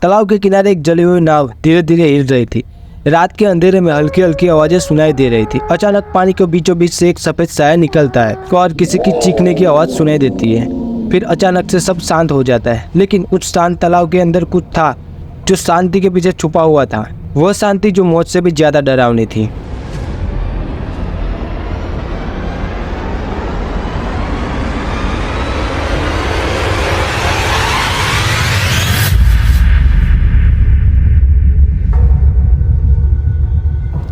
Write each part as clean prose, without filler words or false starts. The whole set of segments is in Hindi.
तालाब के किनारे एक जली हुई नाव धीरे धीरे हिल रही थी। रात के अंधेरे में हल्की हल्की आवाजें सुनाई दे रही थी। अचानक पानी के बीचों बीच से एक सफेद साया निकलता है और किसी की चीखने की आवाज सुनाई देती है। फिर अचानक से सब शांत हो जाता है, लेकिन उस शांत तालाब के अंदर कुछ था जो शांति के पीछे छुपा हुआ था। वह शांति जो मौत से भी ज्यादा डरावनी थी।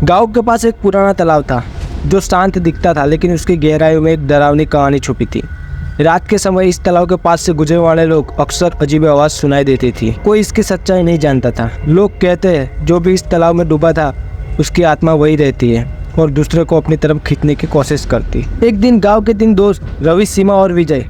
गांव के पास एक पुराना तालाब था जो शांत दिखता था, लेकिन उसकी गहराइयों में एक डरावनी कहानी छुपी थी। रात के समय इस तालाब के पास से गुजरने वाले लोग अक्सर अजीब आवाज सुनाई देती थी। कोई इसकी सच्चाई नहीं जानता था। लोग कहते हैं जो भी इस तालाब में डूबा था उसकी आत्मा वही रहती है और दूसरे को अपनी तरफ खींचने की कोशिश करती। एक दिन गाँव के 3 दोस्त रवि, सीमा और विजय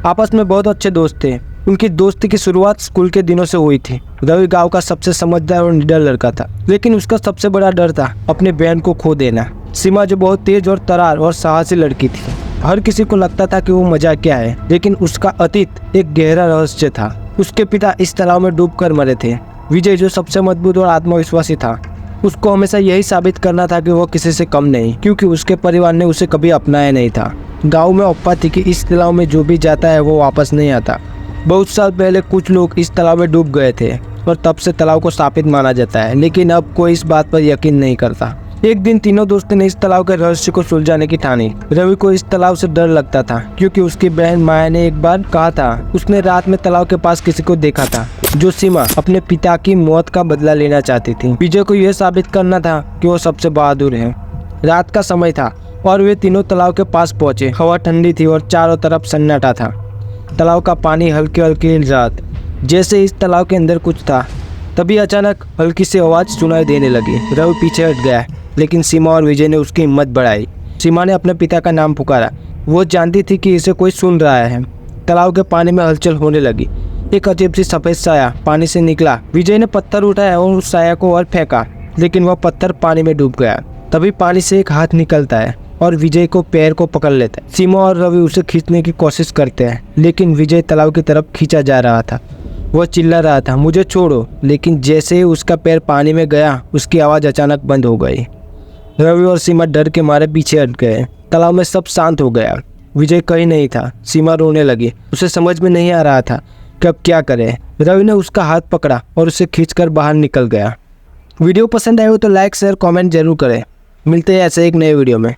आपस में बहुत अच्छे दोस्त थे। उनकी दोस्ती की शुरुआत स्कूल के दिनों से हुई थी। रवि गांव का सबसे समझदार और निडर लड़का था, लेकिन उसका सबसे बड़ा डर था अपने बहन को खो देना। सीमा जो बहुत तेज और तरार और साहसी लड़की थी। हर किसी को लगता था कि वो मजाकिया है, लेकिन उसका अतीत एक गहरा रहस्य था। उसके पिता इस तालाब में डूबकर मरे थे। विजय जो सबसे मजबूत और आत्मविश्वासी था, उसको हमेशा यही साबित करना था कि वो किसी से कम नहीं, क्योंकि उसके परिवार ने उसे कभी अपनाया नहीं था। गाँव में अफवाह थी कि इस तालाब में जो भी जाता है वो वापस नहीं आता। बहुत साल पहले कुछ लोग इस तालाब में डूब गए थे और तब से तालाब को शापित माना जाता है, लेकिन अब कोई इस बात पर यकीन नहीं करता। एक दिन तीनों दोस्तों ने इस तालाब के रहस्य को सुलझाने की ठानी। रवि को इस तालाब से डर लगता था, क्योंकि उसकी बहन माया ने एक बार कहा था उसने रात में तालाब के पास किसी को देखा था जो सीमा अपने पिता की मौत का बदला लेना चाहती थी। विजय को यह साबित करना था कि वो सबसे बहादुर है। रात का समय था और वे तीनों तालाब के पास पहुंचे। हवा ठंडी थी और चारों तरफ सन्नाटा था। तालाब का पानी हल्की हल्की हिल रहा था, जैसे इस तालाब के अंदर कुछ था। तभी अचानक हल्की सी आवाज़ सुनाई देने लगी। रवि पीछे हट गया, लेकिन सीमा और विजय ने उसकी हिम्मत बढ़ाई। सीमा ने अपने पिता का नाम पुकारा। वो जानती थी कि इसे कोई सुन रहा है। तालाब के पानी में हलचल होने लगी। एक अजीब सी सफ़ेद साया पानी से निकला। विजय ने पत्थर उठाया और उस साया को और फेंका, लेकिन वह पत्थर पानी में डूब गया। तभी पानी से एक हाथ निकलता है और विजय को पैर को पकड़ लेता है। सीमा और रवि उसे खींचने की कोशिश करते हैं, लेकिन विजय तालाब की तरफ खींचा जा रहा था। वह चिल्ला रहा था, मुझे छोड़ो, लेकिन जैसे ही उसका पैर पानी में गया उसकी आवाज़ अचानक बंद हो गई। रवि और सीमा डर के मारे पीछे हट गए। तालाब में सब शांत हो गया। विजय कहीं नहीं था। सीमा रोने लगी। उसे समझ में नहीं आ रहा था कि अब क्या करे। रवि ने उसका हाथ पकड़ा और उसे खींचकर बाहर निकल गया। वीडियो पसंद आए हो तो लाइक शेयर कमेंट जरूर करें। मिलते हैं ऐसे एक नए वीडियो में।